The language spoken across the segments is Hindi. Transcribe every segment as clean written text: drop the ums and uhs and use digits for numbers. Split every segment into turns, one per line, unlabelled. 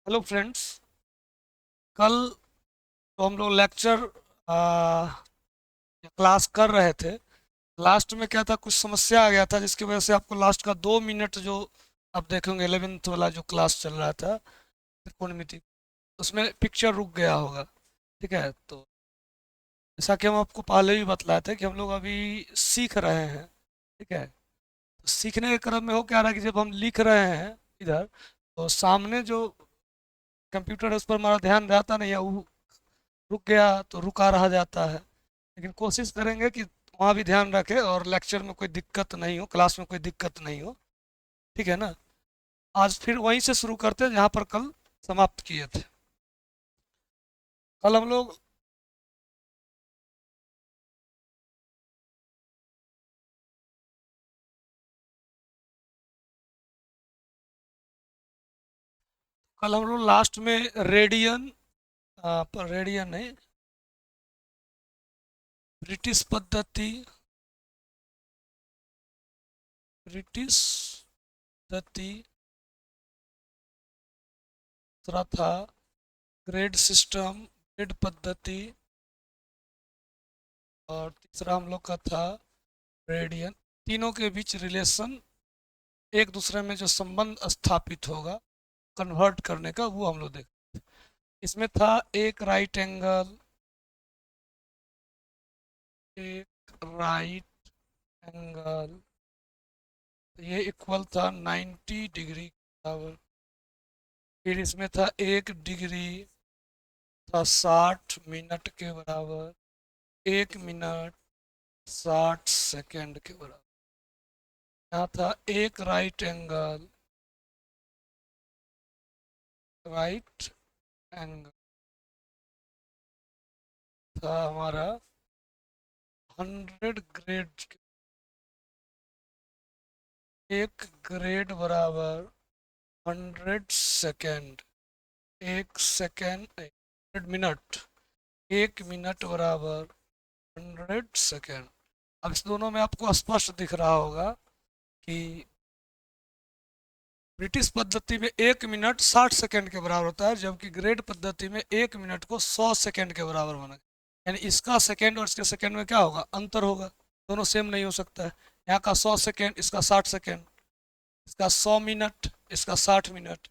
Hello friends. कल तो हम लोग लेक्चर क्लास कर रहे थे। लास्ट में क्या था, कुछ समस्या आ गया था जिसकी वजह से आपको लास्ट का 2 मिनट जो आप देखेंगे 11th वाला जो क्लास चल रहा था त्रिकोणमिति, उसमें पिक्चर रुक गया होगा। ठीक है, तो जैसा कि हम आपको पहले भी बतलाए थे कि हम लोग अभी सीख रहे हैं। ठीक है, तो सीखने के क्रम में हो क्या रहा है कि जब हम लिख रहे हैं इधर, तो सामने जो कंप्यूटर है उस पर हमारा ध्यान रहता नहीं है, वो रुक गया तो रुका रह जाता है। लेकिन कोशिश करेंगे कि वहाँ भी ध्यान रखें और लेक्चर में कोई दिक्कत नहीं हो, क्लास में कोई दिक्कत नहीं हो। ठीक है ना। आज फिर वहीं से शुरू करते हैं जहाँ पर कल समाप्त किए थे। कल हम लोग कल हम लोग लास्ट में रेडियन, पर रेडियन नहीं, ब्रिटिश पद्धति, ब्रिटिश पद्धति दूसरा था ग्रेड सिस्टम, ग्रेड पद्धति, और तीसरा हम लोग का था रेडियन। तीनों के बीच रिलेशन, एक दूसरे में जो संबंध स्थापित होगा कन्वर्ट करने का, वो हम लोग देख। इसमें था एक राइट एंगल, एक राइट एंगल, ये इक्वल था 90 डिग्री के बराबर। फिर इसमें था 1 डिग्री, था 60 मिनट के बराबर। 1 मिनट 60 सेकेंड के बराबर। यहाँ था एक राइट एंगल, राइट एंगल था हमारा 100 ग्रेड। एक ग्रेड बराबर 100 सेकेंड। 1 सेकेंड 100 मिनट, 1 मिनट बराबर 100 सेकेंड। अब इस दोनों में आपको स्पष्ट दिख रहा होगा कि ब्रिटिश पद्धति में 1 मिनट 60 सेकेंड के बराबर होता है, जबकि ग्रेड पद्धति में 1 मिनट को 100 सेकेंड के बराबर माना गया। यानी इसका सेकेंड और इसके सेकेंड में क्या होगा, अंतर होगा। दोनों सेम नहीं हो सकता है। यहाँ का 100 सेकेंड, इसका 60 सेकेंड, इसका 100 मिनट, इसका 60 मिनट।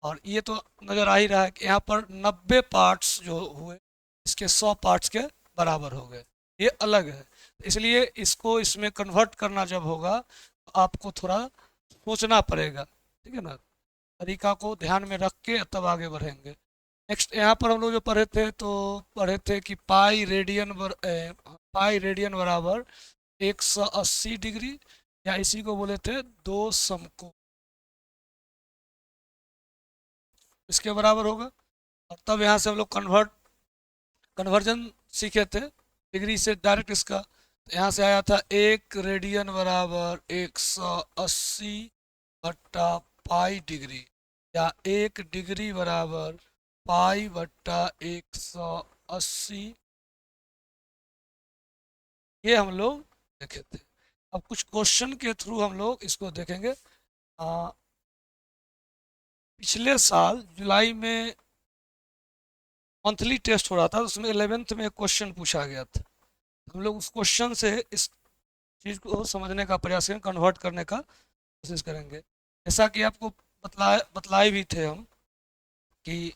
और ये तो नज़र आ ही रहा है कि यहाँ पर 90 पार्ट्स जो हुए इसके 100 पार्ट्स के बराबर हो गए। ये अलग है, इसलिए इसको इसमें कन्वर्ट करना जब होगा तो आपको थोड़ा सोचना पड़ेगा। ठीक है ना। तरीका को ध्यान में रख के तब आगे बढ़ेंगे। नेक्स्ट यहाँ पर हम लोग जो पढ़े थे, तो पढ़े थे कि पाई रेडियन बराबर 180 डिग्री, या इसी को बोले थे दो समकोण, इसके बराबर होगा। और तब यहाँ से हम लोग कन्वर्जन सीखे थे, डिग्री से डायरेक्ट इसका। तो यहाँ से आया था 1 रेडियन बराबर 180 बट्टा पाई डिग्री, या 1 डिग्री बराबर पाई बट्टा 180। ये हम लोग देखे थे। अब कुछ क्वेश्चन के थ्रू हम लोग इसको देखेंगे। पिछले साल जुलाई में मंथली टेस्ट हो रहा था, उसमें 11th में एक क्वेश्चन पूछा गया था। हम लोग उस क्वेश्चन से इस चीज़ को समझने का प्रयास करेंगे, कन्वर्ट करने का कोशिश करेंगे। जैसा कि आपको बतलाए भी थे हम कि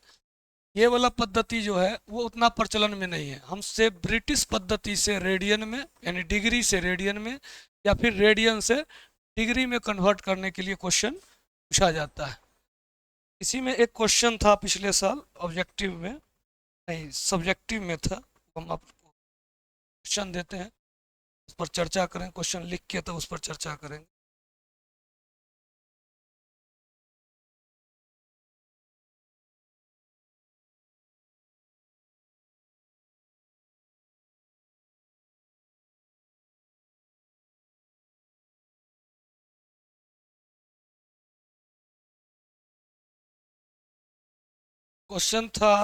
ये वाला पद्धति जो है वो उतना प्रचलन में नहीं है। हमसे ब्रिटिश पद्धति से रेडियन में, यानी डिग्री से रेडियन में, या फिर रेडियन से डिग्री में कन्वर्ट करने के लिए क्वेश्चन पूछा जाता है। इसी में एक क्वेश्चन था पिछले साल ऑब्जेक्टिव में, नहीं सब्जेक्टिव में था। हम आपको क्वेश्चन देते हैं, उस पर चर्चा करें, क्वेश्चन लिख के तो उस पर चर्चा करेंगे। क्वेश्चन था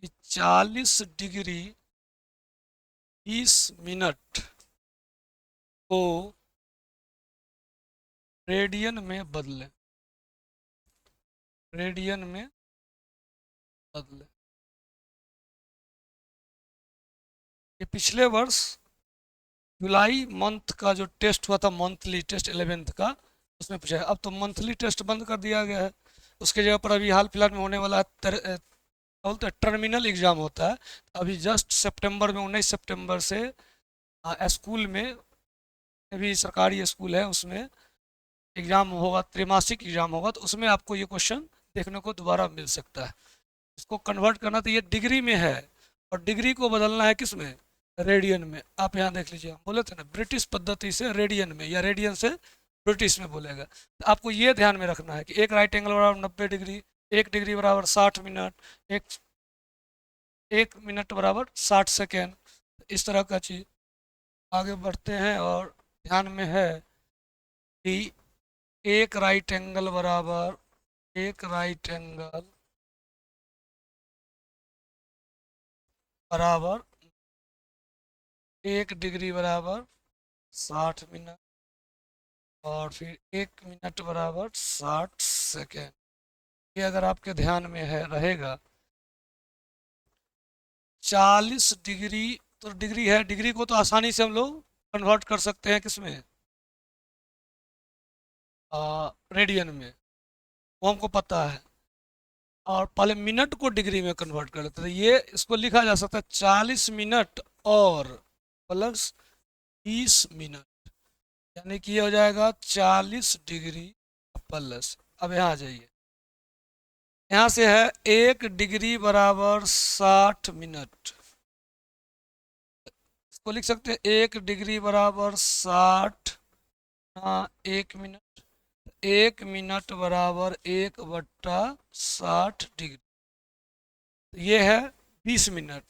कि 40 डिग्री 20 मिनट को रेडियन में बदलें। रेडियन में बदले। ये पिछले वर्ष जुलाई मंथ का जो टेस्ट हुआ था, मंथली टेस्ट 11th का, उसमें पूछा है। अब तो मंथली टेस्ट बंद कर दिया गया है, उसके जगह पर अभी हाल फिलहाल में होने वाला बोलते हैं टर्मिनल एग्ज़ाम होता है। अभी जस्ट सितंबर में 19 सितंबर से स्कूल में, अभी सरकारी स्कूल है उसमें एग्ज़ाम होगा, त्रैमासिक एग्ज़ाम होगा, तो उसमें आपको ये क्वेश्चन देखने को दोबारा मिल सकता है। इसको कन्वर्ट करना तो ये डिग्री में है, और डिग्री को बदलना है किस में, रेडियन में। आप यहाँ देख लीजिए, हम बोले थे ना ब्रिटिश पद्धति से रेडियन में, या रेडियन से ब्रिटिश में बोलेगा। तो आपको ये ध्यान में रखना है कि एक राइट एंगल बराबर 90 डिग्री, 1 डिग्री बराबर 60 मिनट, एक 1 मिनट बराबर 60 सेकेंड, इस तरह का चीज़। आगे बढ़ते हैं, और ध्यान में है कि एक राइट एंगल बराबर, एक राइट एंगल बराबर 1 डिग्री बराबर 60 मिनट, और फिर 1 मिनट बराबर 60 सेकेंड। ये अगर आपके ध्यान में है रहेगा। 40 डिग्री, तो डिग्री है, डिग्री को तो आसानी से हम लोग कन्वर्ट कर सकते हैं किसमें, रेडियन में, वो हमको पता है। और पहले मिनट को डिग्री में कन्वर्ट कर लेते थे। ये इसको लिखा जा सकता है 40 मिनट और प्लस 20 मिनट, यानी कि ये हो जाएगा 40 डिग्री प्लस। अब यहाँ जाइए, यहाँ से है 1 डिग्री बराबर 60 मिनट, इसको लिख सकते हैं 1 डिग्री बराबर 60, 1 मिनट, 1 मिनट बराबर 1/60 डिग्री, ये है 20 मिनट।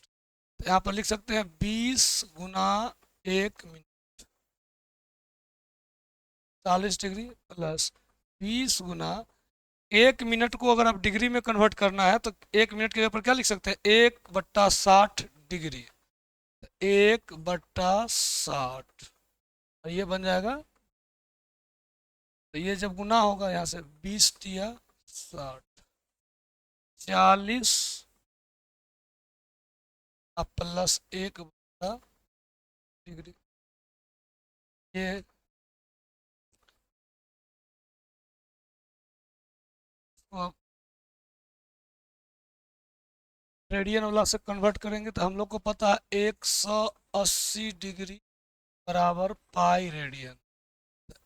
तो यहाँ पर लिख सकते हैं 20 गुना 1 मिनट, 40 डिग्री प्लस 20 गुना 1 मिनट को अगर आप डिग्री में कन्वर्ट करना है तो 1 मिनट के ऊपर क्या लिख सकते हैं, 1/60 डिग्री, 1/60, और ये बन जाएगा। तो ये जब गुना होगा यहाँ से 20 × 60, 40 प्लस 1/डिग्री, ये रेडियन वाला से कन्वर्ट करेंगे तो हम लोग को पता है 180 डिग्री बराबर पाई रेडियन।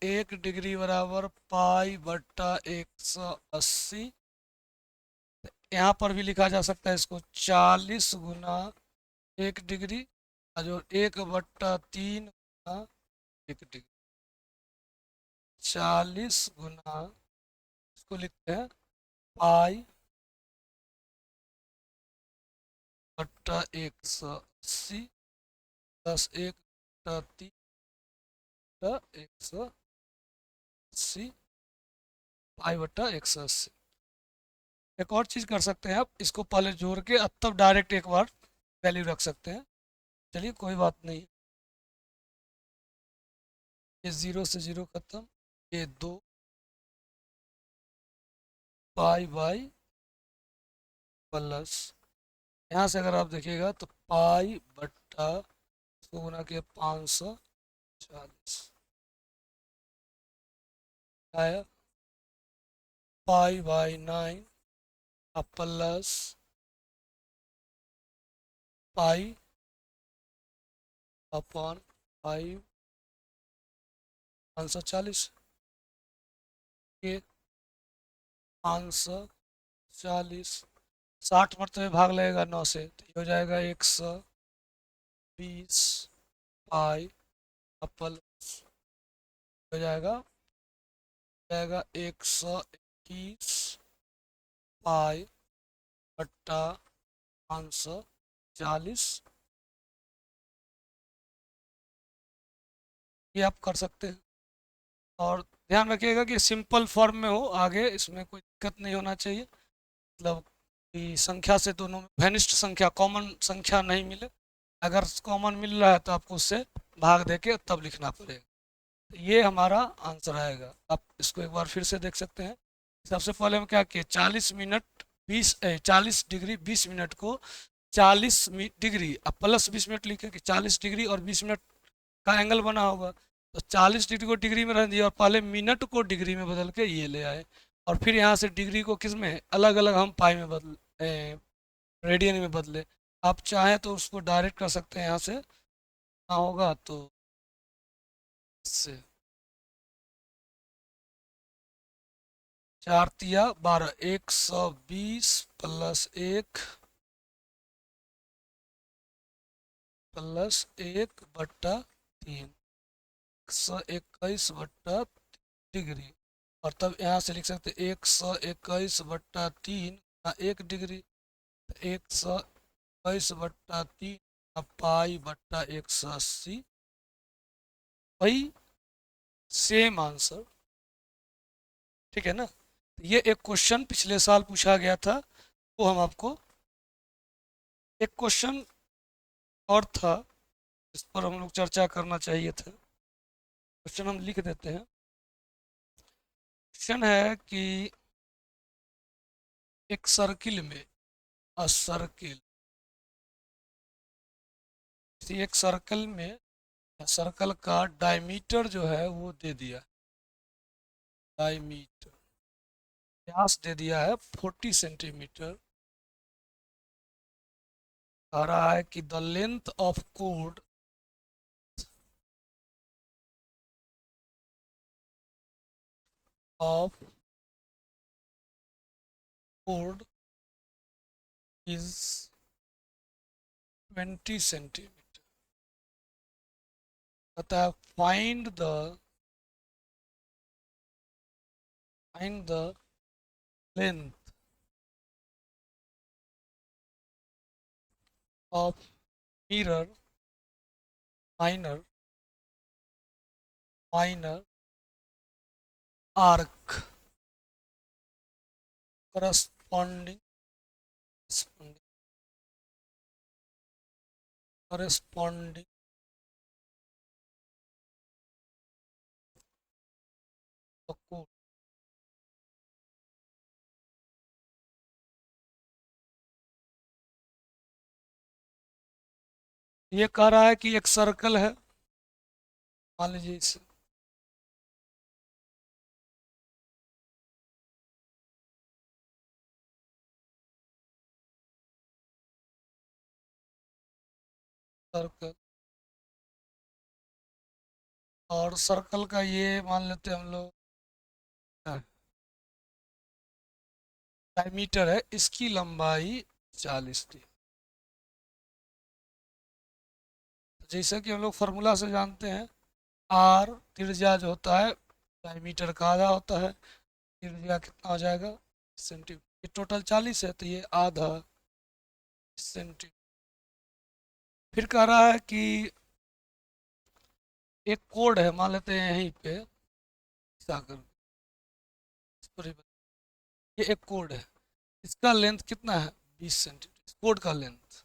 1 डिग्री बराबर पाई/180। यहाँ पर भी लिखा जा सकता है इसको 40 गुना 1 डिग्री, और जो 1/3 गुना 1 डिग्री, 40 गुना, इसको लिखते हैं पाई बट्टा 180 प्लस 1/3 180, पाई/180। एक और चीज़ कर सकते हैं आप, इसको पहले जोड़ के अब तब डायरेक्ट एक बार वैल्यू रख सकते हैं। चलिए कोई बात नहीं, ये 0 से 0 खत्म, ये 2 पाई/, प्लस यहाँ से अगर आप देखिएगा तो पाई/, इसको गुना किया 540 आया, पाई/9 प्लस पाई अपॉन 5, 540, ये 540, 60 मरतबे भाग लगेगा 9 से, तो ये हो जाएगा 120 पाई प्लस, हो जाएगा 121 पाई बट्टा 540। ये आप कर सकते हैं, और ध्यान रखिएगा कि सिंपल फॉर्म में हो, आगे इसमें कोई दिक्कत नहीं होना चाहिए, मतलब कि संख्या से दोनों में घनिष्ठ संख्या, कॉमन संख्या नहीं मिले। अगर कॉमन मिल रहा है तो आपको उससे भाग देके तब लिखना पड़ेगा। तो ये हमारा आंसर आएगा। आप इसको एक बार फिर से देख सकते हैं, सबसे पहले हम क्या किए, 40 मिनट 40 डिग्री 20 मिनट को 40 डिग्री अब प्लस 20 मिनट लिखे कि 40 डिग्री और 20 मिनट का एंगल बना होगा, तो 40 डिग्री को डिग्री में रख दिया और पहले मिनट को डिग्री में बदल के ये ले आए, और फिर यहाँ से डिग्री को किस में अलग अलग हम पाई में बदल रेडियन में बदले। आप चाहें तो उसको डायरेक्ट कर सकते हैं यहाँ से, ना होगा तो इससे 4 तिया 12, 120 + 1 + 1/3, 121/डिग्री। और तब यहाँ से लिख सकते 121/3 का 1 डिग्री, 121/3 का पाई/180। वही सेम आंसर, ठीक है ना। ये एक क्वेश्चन पिछले साल पूछा गया था, वो हम आपको, एक क्वेश्चन और था इस पर हम लोग चर्चा करना चाहिए था। क्वेश्चन हम लिख देते हैं। क्वेश्चन है कि एक सर्किल में, अ सर्किल, किसी एक सर्कल में, सर्कल का डायमीटर जो है वो दे दिया, डायमीटर व्यास दे दिया है 40 सेंटीमीटर। कह रहा है कि the length of code of code is 20 centimetre. कहता है find the length of mirror minor minor arc corresponding corresponding the code। ये कह रहा है कि एक सर्कल है, मान लीजिए इस सर्कल, और सर्कल का ये मान लेते हैं हम लोग डायमीटर है, इसकी लंबाई 40 थी। जैसे कि हम लोग फार्मूला से जानते हैं, आर त्रिज्या जो होता है डायमीटर का आधा होता है, त्रिज्या कितना हो जाएगा सेंटीमीटर, ये टोटल 40 है तो ये आधा सेंटीमीटर। फिर कह रहा है कि एक कोड है, मान लेते हैं यहीं पे सागर, इस पर ही ये एक कोड है, इसका लेंथ कितना है 20 सेंटीमीटर, इस कोड का लेंथ।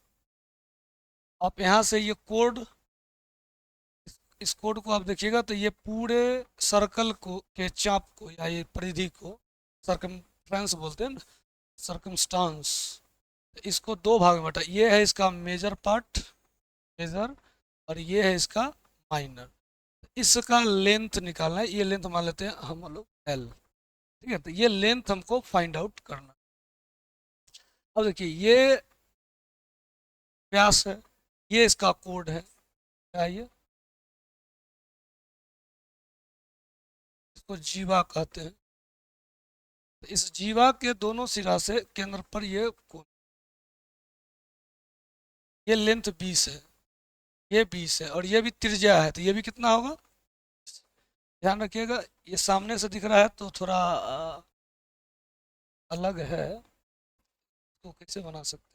आप यहाँ से ये कोड, इस कोड को आप देखिएगा तो ये पूरे सर्कल को के चाप को या ये परिधि को सरकमफ्रेंस बोलते हैं ना, सरकमस्टांस, इसको दो भाग में बांटा, ये है इसका मेजर पार्ट, मेजर, और ये है इसका माइनर। इसका लेंथ निकालना है, ये लेंथ मान लेते हैं हम लोग एल, ठीक है। तो ये लेंथ हमको फाइंड आउट करना। अब देखिए ये व्यास है, ये इसका कोड है, क्या है ये, इसको जीवा कहते हैं। तो इस जीवा के दोनों सिरा से केंद्र पर ये कोण, ये लेंथ 20 है, ये 20 है, और ये भी त्रिज्या है, तो ये भी कितना होगा, ध्यान रखिएगा। ये सामने से दिख रहा है तो थोड़ा अलग है, तो कैसे बना सकते हैं,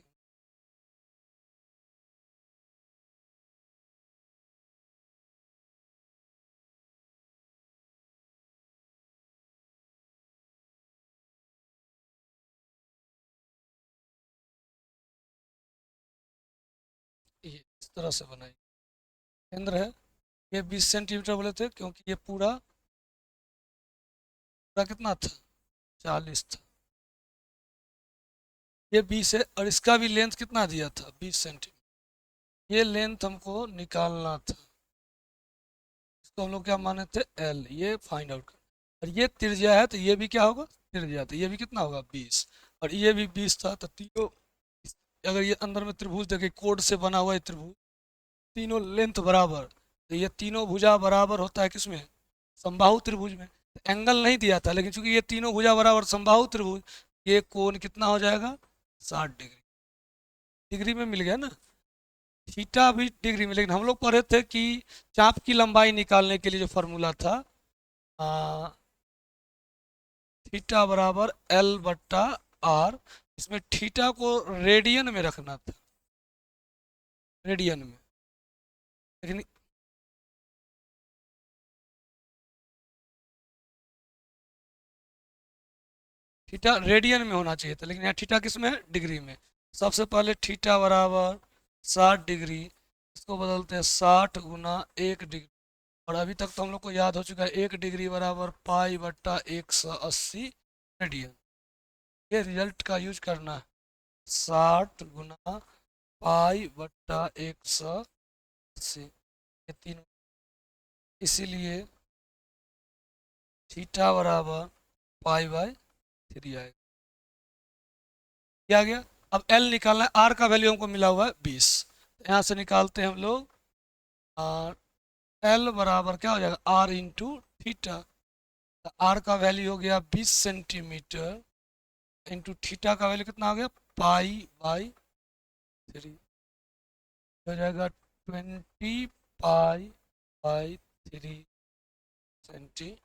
ये इस तरह से बनाइए। केंद्र है, ये 20 सेंटीमीटर बोले थे क्योंकि ये पूरा पूरा कितना था 40 था, ये 20 है, और इसका भी लेंथ कितना दिया था, 20 सेंटीमीटर। ये लेंथ हमको निकालना था, इसको हम लोग क्या माने थे, एल, ये फाइंड आउट कर। और ये त्रिज्या है तो ये भी क्या होगा, त्रिज्या, तो ये भी कितना होगा, 20, और ये भी 20 था, तो तीनों, अगर ये अंदर में त्रिभुज देखे, कोड से बना हुआ है त्रिभुज, तीनों लेंथ बराबर, तो ये तीनों भुजा बराबर होता है किसमें, समबाहु त्रिभुज में। तो एंगल नहीं दिया था, लेकिन चूंकि ये तीनों भुजा बराबर समबाहु त्रिभुज, ये कोण कितना हो जाएगा, 60 डिग्री। डिग्री में मिल गया ना, थीटा भी डिग्री में, लेकिन हम लोग पढ़े थे कि चाप की लंबाई निकालने के लिए जो फॉर्मूला था, आ, थीटा बराबर एल बट्टा आर, इसमें थीटा को रेडियन में रखना था, रेडियन में, लेकिन थीटा रेडियन में होना चाहिए था, लेकिन यहाँ थीटा किस में है, डिग्री में। सबसे पहले थीटा बराबर 60 डिग्री, इसको बदलते हैं 60 गुना 1 डिग्री, और अभी तक तो हम लोग को याद हो चुका है 1 डिग्री बराबर पाई बट्टा 180 रेडियन। ये रिजल्ट का यूज करना है, 60 गुना पाई बट्टा 180, ये तीन, इसीलिए थीटा बराबर पाई बाय 3 आएगा। क्या आ गया, अब एल निकालना है, आर का वैल्यू हमको मिला हुआ है 20, तो यहाँ से निकालते हैं हम लोग, एल बराबर क्या हो जाएगा, आर इंटू थीटा, आर का वैल्यू हो गया 20 सेंटीमीटर, इंटू थीटा का वैल्यू कितना हो गया, पाई/3, हो जाएगा 20 पाई/3 सेंटीमीटर।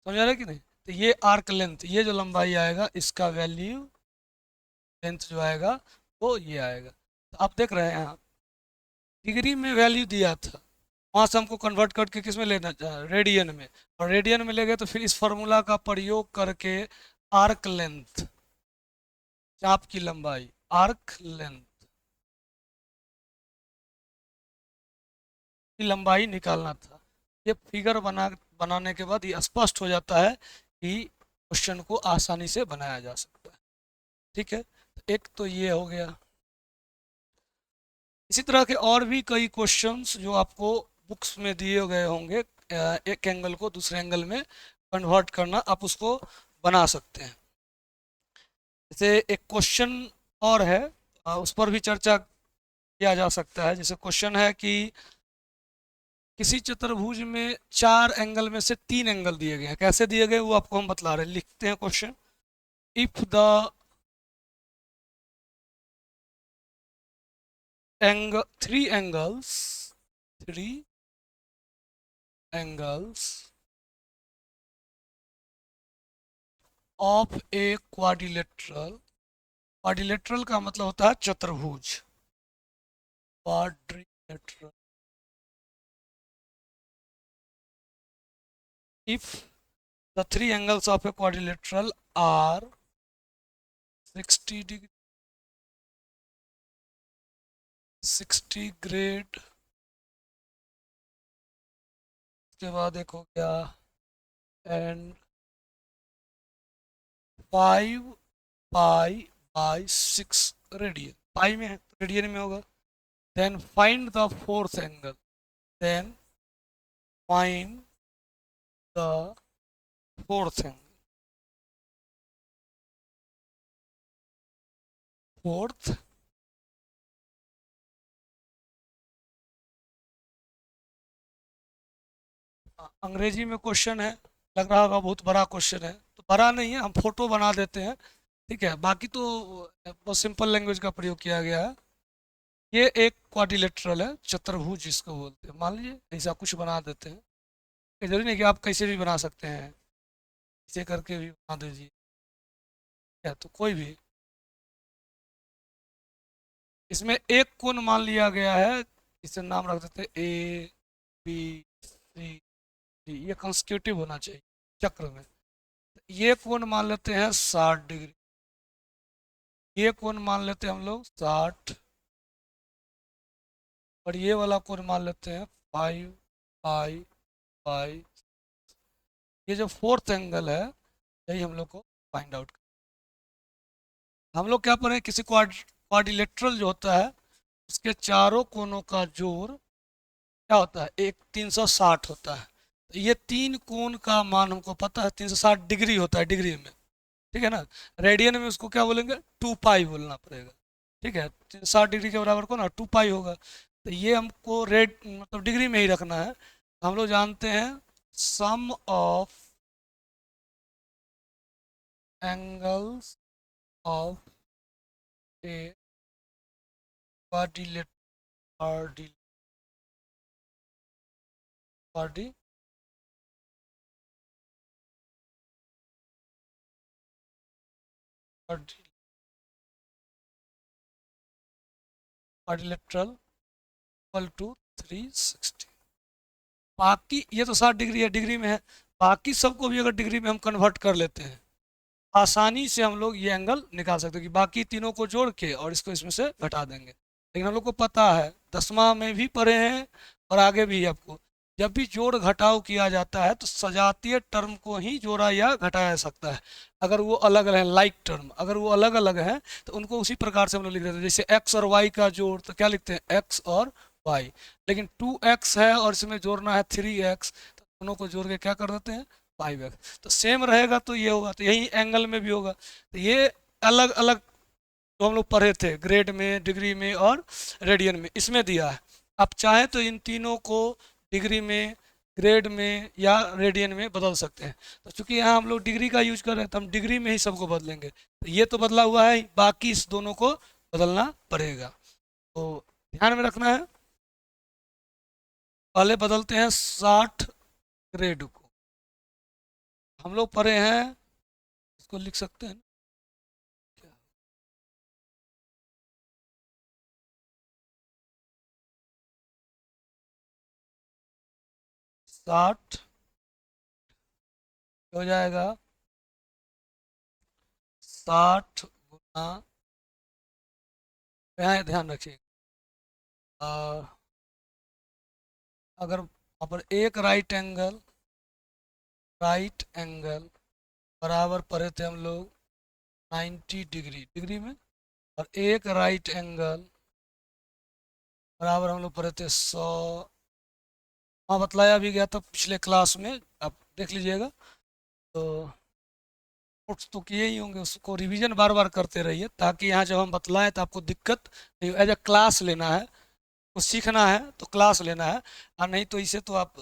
समझ आ रहा है कि नहीं, तो ये आर्क लेंथ, ये जो लंबाई आएगा, इसका वैल्यू, लेंथ जो आएगा वो ये आएगा। तो आप देख रहे हैं यहाँ डिग्री में वैल्यू दिया था, वहाँ से हमको कन्वर्ट करके किस में लेना, रेडियन में, और रेडियन में ले गए तो फिर इस फॉर्मूला का प्रयोग करके आर्क लेंथ, चाप की लंबाई, आर्क लेंथ की लंबाई निकालना था। ये फिगर बनाने के बाद ये स्पष्ट हो जाता है कि क्वेश्चन को आसानी से बनाया जा सकता है। ठीक है, एक तो ये हो गया। इसी तरह के और भी कई क्वेश्चंस जो आपको बुक्स में दिए गए होंगे, एक एंगल को दूसरे एंगल में कन्वर्ट करना, आप उसको बना सकते हैं। जैसे एक क्वेश्चन और है, उस पर भी चर्चा किया जा सकता है। जैसे क्वेश्चन है कि किसी चतुर्भुज में 4 एंगल में से 3 एंगल दिए गए हैं, कैसे दिए गए वो आपको हम बतला रहे हैं, लिखते हैं question. If the angle three angles of a quadrilateral, quadrilateral का मतलब होता है चतुर्भुज, quadrilateral, if the 3 angles of a quadrilateral are 60 degree, 60 grade, उसके बाद एक हो गया एंड 5 पाई/6 रेडियन, पाई में है तो रेडियन में होगा। Then find the fourth angle, then find the fourth angle, fourth, अंग्रेजी में क्वेश्चन है, लग रहा होगा बहुत बड़ा क्वेश्चन है, तो बड़ा नहीं है, हम फोटो बना देते हैं। ठीक है, बाकी तो बहुत सिंपल लैंग्वेज का प्रयोग किया गया है। ये एक क्वाड्रिलेटरल है, चतुर्भुज जिसको बोलते हैं, मान लीजिए ऐसा कुछ बना देते हैं। ये जरूरी नहीं कि आप कैसे भी बना सकते हैं, इसे करके भी बना दीजिए, या तो कोई भी। इसमें एक कोण मान लिया गया है, इसे नाम रख देते हैं A B C D, ये कंसेक्यूटिव होना चाहिए चक्र में। ये कोण मान लेते हैं 60 डिग्री, ये कोण मान लेते हैं हम लोग 60, और ये वाला कोण मान लेते हैं 5 पाई बाई, ये जो फोर्थ एंगल है यही हम लोग को फाइंड आउट। हम लोग क्या पढ़े, किसी क्वाड्रिलेटरल जो होता है उसके चारों कोनों का जोड़ क्या होता है, एक 360 होता है। तो ये तीन कोण का मान हमको पता है 360 डिग्री होता है डिग्री में, ठीक है ना। रेडियन में उसको क्या बोलेंगे, 2 पाई बोलना पड़ेगा, ठीक है। 360 डिग्री के बराबर को ना 2 पाई होगा। तो ये हमको रेड मतलब डिग्री में ही रखना है। हम लोग जानते हैं sum of angles of a quadrilateral quadrilateral equal to 360। बाकी ये तो 60 डिग्री है, डिग्री में है। बाकी सबको भी अगर डिग्री में हम कन्वर्ट कर लेते हैं, आसानी से हम लोग ये एंगल निकाल सकते हैं कि बाकी तीनों को जोड़ के और इसको इसमें से घटा देंगे। लेकिन हम लोग को पता है, 10वां में भी पढ़े हैं और आगे भी आपको, जब भी जोड़ घटाव किया जाता है तो सजातीय टर्म को ही जोड़ा या घटाया जा सकता है। अगर वो अलग अलग है, लाइक टर्म अगर वो अलग अलग है तो उनको उसी प्रकार से हम लोग लिख देते हैं। जैसे एक्स और वाई का जोड़ तो क्या लिखते हैं, एक्स और वाई। लेकिन 2x है और इसमें जोड़ना है 3x, तो दोनों को जोड़ के क्या कर देते हैं, 5x। तो सेम रहेगा तो ये होगा, तो यही एंगल में भी होगा। तो ये अलग अलग जो हम लोग पढ़े थे ग्रेड में, डिग्री में और रेडियन में, इसमें दिया है। आप चाहें तो इन तीनों को डिग्री में, ग्रेड में या रेडियन में बदल सकते हैं। तो चूंकि यहाँ हम लोग डिग्री का यूज कर रहे हैं तो हम डिग्री में ही सबको बदलेंगे। तो ये तो बदला हुआ है, बाकी इस दोनों को बदलना पड़ेगा। तो ध्यान में रखना है। पहले बदलते हैं 60 ग्रेड को। हम लोग पढ़े हैं, इसको लिख सकते हैं 60 हो जाएगा 60 गुना, यहाँ ध्यान रखिए, अगर वहाँ पर एक राइट एंगल बराबर पढ़े थे हम लोग 90 डिग्री डिग्री में, और एक राइट एंगल बराबर हम लोग पढ़े थे 100। वहाँ बतलाया भी गया था पिछले क्लास में, आप देख लीजिएगा। तो नोट्स तो किए ही होंगे, उसको रिवीजन बार बार करते रहिए ताकि यहाँ जब हम बतलाएं तो आपको दिक्कत नहीं, एज ए क्लास लेना है, तो सीखना है तो क्लास लेना है। और नहीं तो इसे तो आप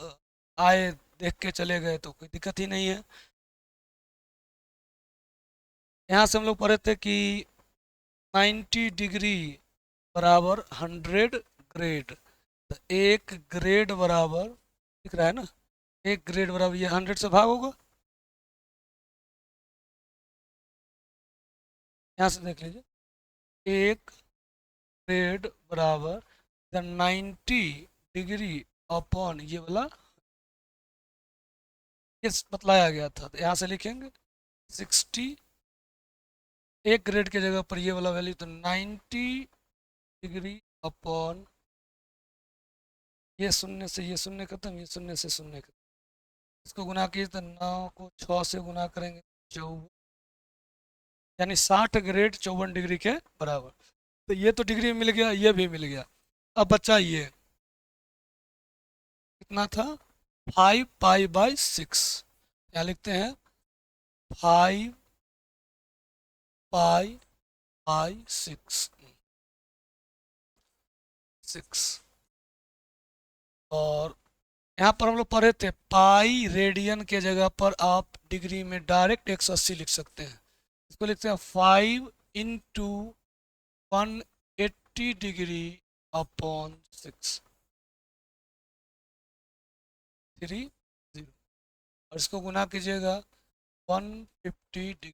आए देख के चले गए तो कोई दिक्कत ही नहीं है। यहाँ से हम लोग पढ़े थे कि 90 डिग्री बराबर 100 ग्रेड। तो एक ग्रेड बराबर, दिख रहा है ना, एक ग्रेड बराबर ये 100 से भाग होगा। यहाँ से देख लीजिए, एक ग्रेड बराबर 90 डिग्री अपॉन ये वाला, ये बतलाया गया था। तो यहाँ से लिखेंगे 60, एक ग्रेड के जगह पर ये वाला वैल्यू, तो 90 डिग्री अपॉन ये शून्य से ये शून्य खत्म, ये शून्य से शून्य खत्म, इसको गुना कीजिए तो 9 को 6 से गुना करेंगे 54, यानी 60 ग्रेड 54 डिग्री के बराबर। तो ये तो डिग्री में मिल गया, ये भी मिल गया। अब बच्चा ये कितना था, 5 पाई/6। क्या लिखते हैं, 5 पाई/6 6। और यहाँ पर हम लोग पढ़े थे पाई रेडियन के जगह पर आप डिग्री में डायरेक्ट 180 लिख सकते हैं। इसको लिखते हैं 5 × 180 डिग्री अपॉन 6 3 0, और इसको गुना कीजिएगा 150 डिग्री।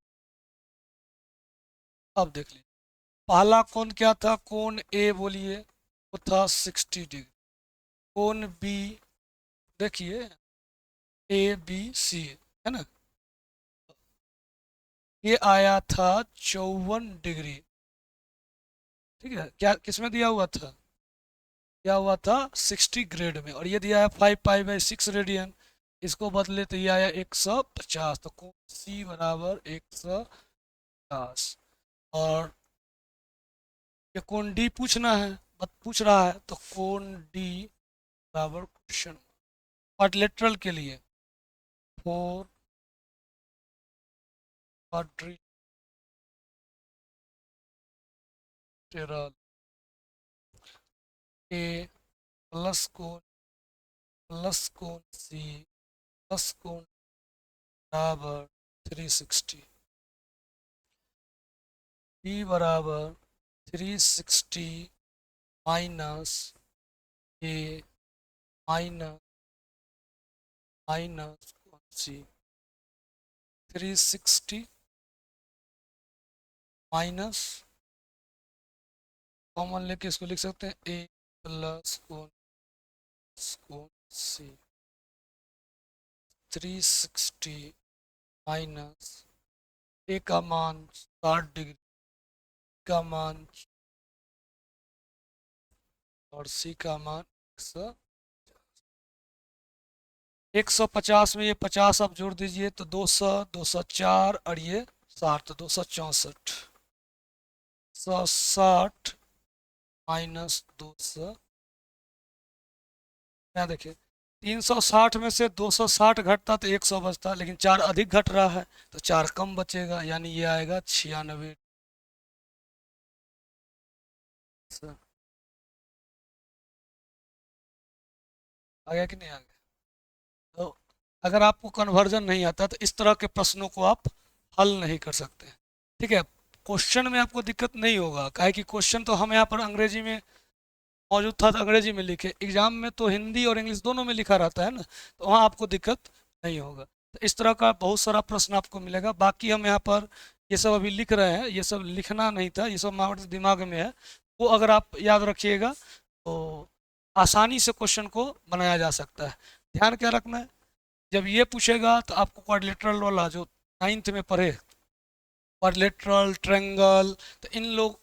अब देख लीजिए, पहला कोण क्या था, कोण ए बोलिए, वो था 60 डिग्री। कोण बी देखिए, ABC है ना, ये आया था 54 डिग्री। ठीक है, क्या किसमें दिया हुआ था, दिया हुआ था 60 ग्रेड में, और ये दिया है 5 पाई/6 रेडियन। इसको बदले तो ये आया 150, तो कोण सी बराबर 150। और ये कोण डी पूछना है, पूछ रहा है, तो कोण डी बराबर क्वेश्चन क्वाड्रिलेटरल के लिए 4 क्वाड्रिलेटरल ए प्लस कोण सी प्लस कोण बराबर 360, बी बराबर 360 माइनस ए माइनस कोण सी 360 माइनस कॉमन लेके इसको लिख सकते हैं ए प्लस कोण सी 360 माइनस ए का मान 60 डिग्री का मान और सी का मान 150 में ये 50 आप जोड़ दीजिए तो 200 204 और ये 60 तो 264, 160 माइनस 200, यहाँ देखिए 360 में से 260 घटता तो 100 बचता, लेकिन 4 अधिक घट रहा है तो 4 कम बचेगा, यानी ये आएगा 96। आ गया कि नहीं आ गया? तो अगर आपको कन्वर्जन नहीं आता तो इस तरह के प्रश्नों को आप हल नहीं कर सकते, ठीक है। क्वेश्चन में आपको दिक्कत नहीं होगा, काहे कि क्वेश्चन तो हम यहाँ पर अंग्रेजी में मौजूद था तो अंग्रेजी में लिखे, एग्जाम में तो हिंदी और इंग्लिश दोनों में लिखा रहता है ना, तो वहाँ आपको दिक्कत नहीं होगा। तो इस तरह का बहुत सारा प्रश्न आपको मिलेगा। बाकी हम यहाँ पर ये सब अभी लिख रहे हैं, ये सब लिखना नहीं था, ये सब हमारे दिमाग में है, वो अगर आप याद रखिएगा तो आसानी से क्वेश्चन को बनाया जा सकता है। ध्यान क्या रखना है, जब ये पूछेगा तो आपको क्वाड्रिलेटरल वाला जो 9th में पढ़े, क्वाड्रिलेटरल ट्रायंगल, तो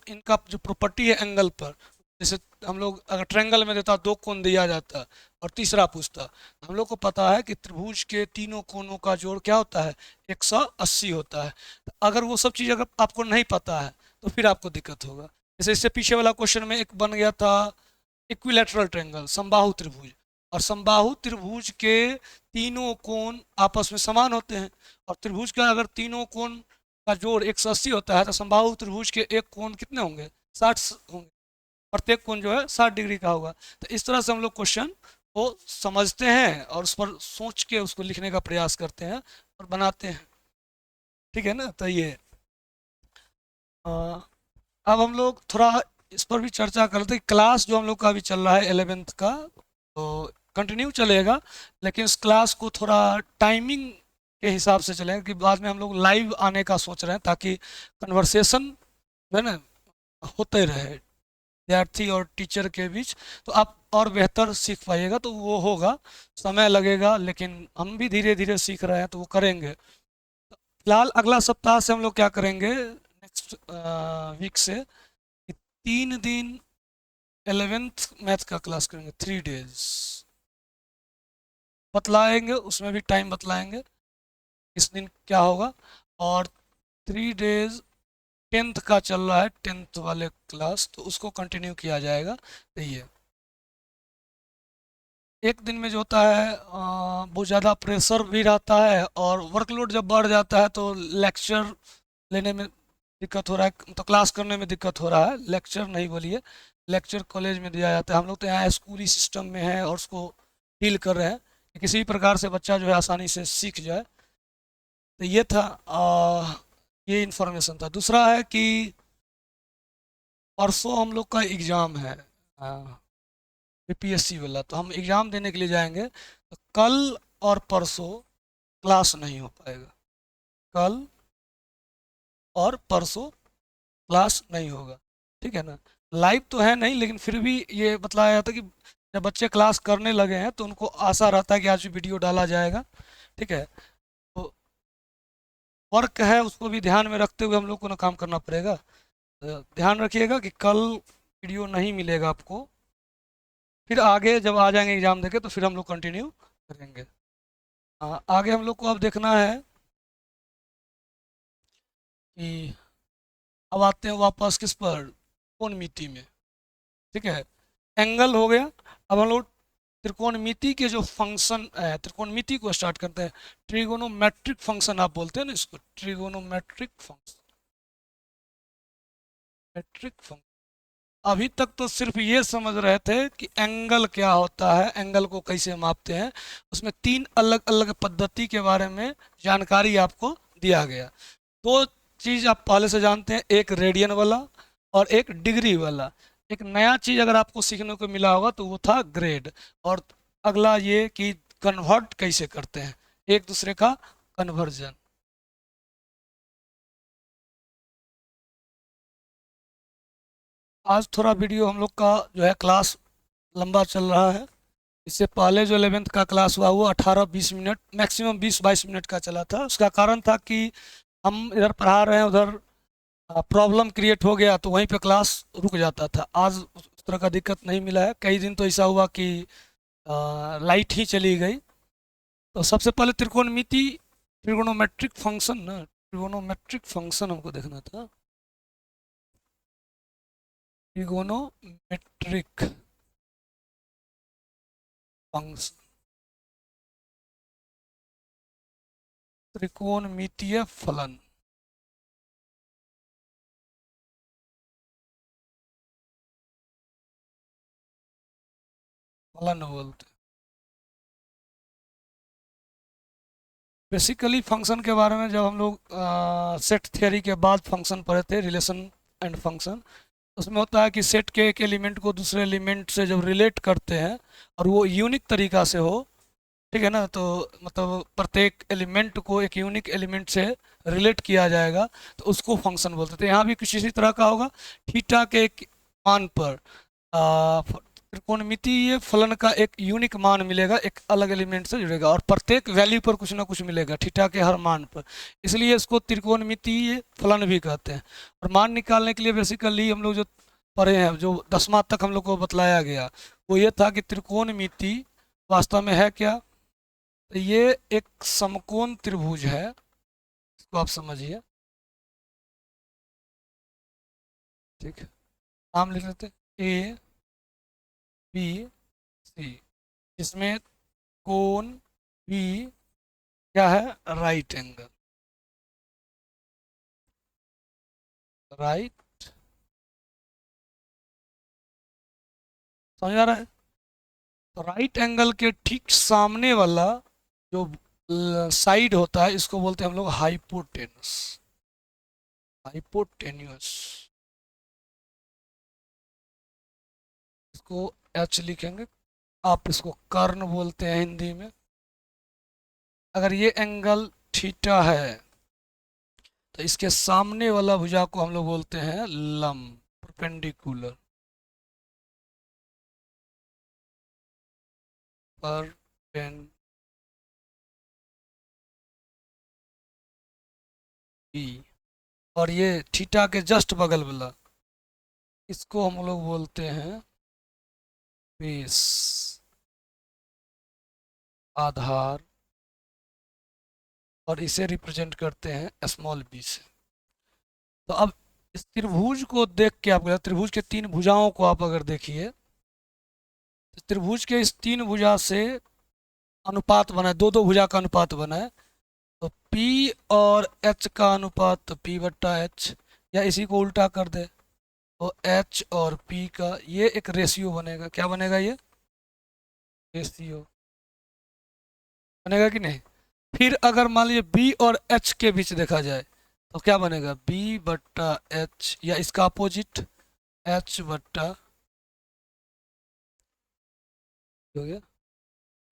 इनका जो प्रॉपर्टी है एंगल पर, जैसे हम लोग अगर ट्रायंगल में देता 2 कोण दिया जाता और तीसरा पूछता, हम लोग को पता है कि त्रिभुज के तीनों कोणों का जोड़ क्या होता है 180 होता है। तो अगर वो सब चीज़ अगर आपको नहीं पता है तो फिर आपको दिक्कत होगा। जैसे इससे पीछे वाला क्वेश्चन में एक बन गया था इक्विलैटरल ट्रायंगल, समबाहु त्रिभुज, और समबाहु त्रिभुज के तीनों कोण आपस में समान होते हैं, और त्रिभुज का अगर तीनों कोण का जोड़ 180 होता है तो समबाहु त्रिभुज के एक कोण कितने होंगे 60 होंगे, प्रत्येक कोण जो है 60 डिग्री का होगा। तो इस तरह से हम लोग क्वेश्चन को समझते हैं और उस पर सोच के उसको लिखने का प्रयास करते हैं और बनाते हैं, ठीक है ना। तो ये अब हम लोग थोड़ा इस पर भी चर्चा करते हैं। क्लास जो हम लोग का अभी चल रहा है 11th का, तो कंटिन्यू चलेगा, लेकिन इस क्लास को थोड़ा टाइमिंग के हिसाब से चलेगा कि बाद में हम लोग लाइव आने का सोच रहे हैं, ताकि कन्वर्सेशन जो है ना होते रहे विद्यार्थी और टीचर के बीच, तो आप और बेहतर सीख पाइएगा। तो वो होगा, समय लगेगा, लेकिन हम भी धीरे धीरे सीख रहे हैं तो वो करेंगे। फिलहाल अगला सप्ताह से हम लोग क्या करेंगे, नेक्स्ट वीक से 3 दिन 11th मैथ का क्लास करेंगे, 3 days बतलाएंगे, उसमें भी टाइम बतलाएंगे इस दिन क्या होगा। और 3 days 10th का चल रहा है, 10th वाले क्लास, तो उसको कंटिन्यू किया जाएगा। तो ये एक दिन में जो होता है बहुत ज़्यादा प्रेशर भी रहता है, और वर्कलोड जब बढ़ जाता है तो लेक्चर लेने में दिक्कत हो रहा है, तो क्लास करने में दिक्कत हो रहा है। लेक्चर नहीं बोलिए, लेक्चर कॉलेज में दिया जाता है, हम लोग तो यहाँ स्कूली सिस्टम में है और उसको डील कर रहे हैं कि किसी भी प्रकार से बच्चा जो है आसानी से सीख जाए। तो ये था ये इन्फॉर्मेशन था। दूसरा है कि परसों हम लोग का एग्ज़ाम है बीपीएससी वाला, तो हम एग्ज़ाम देने के लिए जाएंगे, तो कल और परसों क्लास नहीं हो पाएगा, कल और परसों क्लास नहीं होगा, ठीक है ना। लाइव तो है नहीं, लेकिन फिर भी ये बतलाया जाता है कि जब बच्चे क्लास करने लगे हैं तो उनको आशा रहता है कि आज भी वीडियो डाला जाएगा, ठीक है। तो वर्क है उसको भी ध्यान में रखते हुए हम लोग को ना काम करना पड़ेगा। तो ध्यान रखिएगा कि कल वीडियो नहीं मिलेगा आपको, फिर आगे जब आ जाएंगे एग्ज़ाम देके तो फिर हम लोग कंटिन्यू करेंगे। आगे हम लोग को अब देखना है कि अब आते हैं वापस किस पर, त्रिकोणमिति में। ठीक है, एंगल हो गया। अब हम लोग त्रिकोणमिति के जो फंक्शन है, त्रिकोणमिति को स्टार्ट करते हैं। ट्रिगोनोमेट्रिक फंक्शन आप बोलते हैं ना इसको, ट्रिगोनोमेट्रिक फंक्शन, मेट्रिक फंक्शन। अभी तक तो सिर्फ ये समझ रहे थे कि एंगल क्या होता है, एंगल को कैसे मापते हैं। उसमें तीन अलग अलग पद्धति के बारे में जानकारी आपको दिया गया। दो चीज़ आप पहले से जानते हैं, एक रेडियन वाला और एक डिग्री वाला। एक नया चीज़ अगर आपको सीखने को मिला होगा तो वो था ग्रेड। और अगला ये कि कन्वर्ट कैसे करते हैं एक दूसरे का, कन्वर्जन। आज थोड़ा वीडियो हम लोग का जो है क्लास लंबा चल रहा है। इससे पहले जो 11th का क्लास हुआ वो 18-20 मिनट, मैक्सिमम 20-22 मिनट का चला था। उसका कारण था कि हम इधर पढ़ा रहे हैं, उधर प्रॉब्लम क्रिएट हो गया तो वहीं पे क्लास रुक जाता था। आज उस तरह का दिक्कत नहीं मिला है। कई दिन तो ऐसा हुआ कि लाइट ही चली गई। तो सबसे पहले त्रिकोणमिति, ट्रिगोनोमेट्रिक फंक्शन ना, ट्रिगोनोमेट्रिक फंक्शन हमको देखना था। ट्रिगोनोमेट्रिक फंक्शन, त्रिकोणमितीय फलन। फलन बोलते हैं बेसिकली। फंक्शन के बारे में जब हम लोग सेट थ्योरी के बाद फंक्शन पढ़े थे, रिलेशन एंड फंक्शन, उसमें होता है कि सेट के एक एलिमेंट को दूसरे एलिमेंट से जब रिलेट करते हैं और वो यूनिक तरीका से हो, ठीक है ना, तो मतलब प्रत्येक एलिमेंट को एक यूनिक एलिमेंट से रिलेट किया जाएगा तो उसको फंक्शन बोलते थे। यहाँ भी कुछ इसी तरह का होगा। थीटा के एक मान पर त्रिकोणमितीय फलन का एक यूनिक मान मिलेगा, एक अलग एलिमेंट से जुड़ेगा, और प्रत्येक वैल्यू पर कुछ ना कुछ मिलेगा थीटा के हर मान पर। इसलिए इसको त्रिकोणमितीय फलन भी कहते हैं। और मान निकालने के लिए बेसिकली हम लोग जो पढ़े हैं, जो 10वां तक हम लोग को बतलाया गया, वो ये था कि त्रिकोणमिति वास्तव में है क्या। तो ये एक समकोण त्रिभुज है, इसको आप समझिए। ठीक है, नाम लिख लेते हैं ए बी सी, इसमें कोण बी क्या है, राइट एंगल, राइट। समझ आ रहा है। तो राइट एंगल के ठीक सामने वाला जो साइड होता है, इसको बोलते हैं हम लोग हाइपोटेनस, हाइपोटेन्यूस। इसको एच लिखेंगे, आप इसको कर्ण बोलते हैं हिंदी में। अगर ये एंगल थीटा है तो इसके सामने वाला भुजा को हम लोग बोलते हैं लंब, परपेंडिकुलर, परपेंडिकुलर। और ये थीटा के जस्ट बगल वाला, इसको हम लोग बोलते हैं बेस, आधार। और इसे रिप्रेजेंट करते हैं स्मॉल बी से। तो अब इस त्रिभुज को देख के आप, त्रिभुज के तीन भुजाओं को आप अगर देखिए, तो त्रिभुज के इस तीन भुजा से अनुपात बना है, दो दो भुजा का अनुपात बना है। तो P और H का अनुपात, तो P बट्टा H, या इसी को उल्टा कर दे तो H और P का ये एक रेशियो बनेगा। क्या बनेगा ये, रेशियो बनेगा कि नहीं। फिर अगर मान लीजिए B और H के बीच देखा जाए तो क्या बनेगा, B बट्टा H, या इसका अपोजिट H बट्टा, हो गया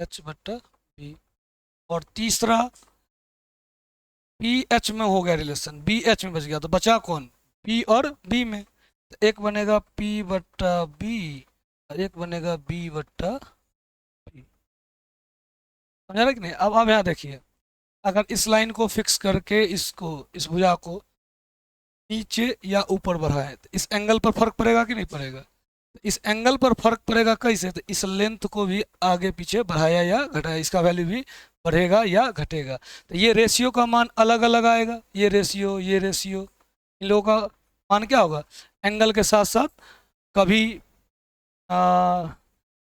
H बट्टा B। और तीसरा पी एच में हो गया रिलेशन, बी एच में बच गया, तो बचा कौन, पी और बी में। तो एक बनेगा पी बट्टा बी और एक बनेगा बी बट्टा बी। समझा रहे कि नहीं। अब यहाँ देखिए, अगर इस लाइन को फिक्स करके इसको, इस भुजा को नीचे या ऊपर बढ़ाएं तो इस एंगल पर फर्क पड़ेगा कि नहीं पड़ेगा। इस एंगल पर फर्क पड़ेगा कैसे, तो इस लेंथ को भी आगे पीछे बढ़ाया या घटाया, इसका वैल्यू भी बढ़ेगा या घटेगा। तो ये रेशियो का मान अलग अलग आएगा, ये रेशियो, इन लोगों का मान क्या होगा, एंगल के साथ साथ कभी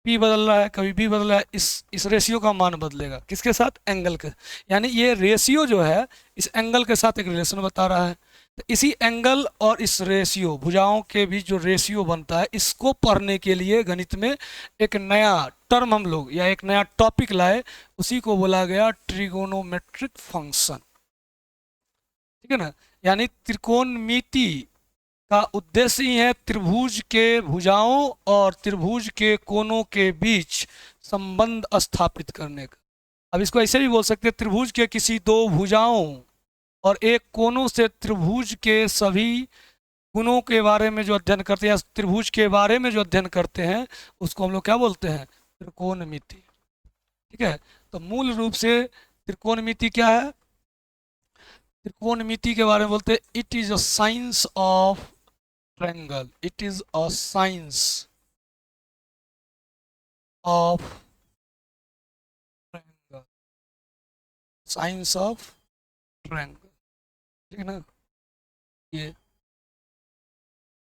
पी बदल रहा है कभी बी बदल रहा है, इस रेशियो का मान बदलेगा, किसके साथ, एंगल के। यानी ये रेशियो जो है इस एंगल के साथ एक रिलेशन बता रहा है। तो इसी एंगल और इस रेशियो, भुजाओं के बीच जो रेशियो बनता है, इसको पढ़ने के लिए गणित में एक नया टर्म हम लोग या एक नया टॉपिक लाए, उसी को बोला गया ट्रिगोनोमेट्रिक फंक्शन। ठीक है ना। यानी त्रिकोणमिति का उद्देश्य ही है त्रिभुज के भुजाओं और त्रिभुज के कोनों के बीच संबंध स्थापित करने का। अब इसको ऐसे भी बोल सकते हैं, त्रिभुज के किसी दो भुजाओं और एक कोनों से त्रिभुज के सभी गुणों के बारे में जो अध्ययन करते हैं, या त्रिभुज के बारे में जो अध्ययन करते हैं, उसको हम लोग क्या बोलते हैं, त्रिकोणमिति। ठीक है। तो मूल रूप से त्रिकोणमिति क्या है, त्रिकोणमिति के बारे में बोलते हैं, it is a science of triangle. It is a science of triangle. Science of triangle. ठीक है ना। ये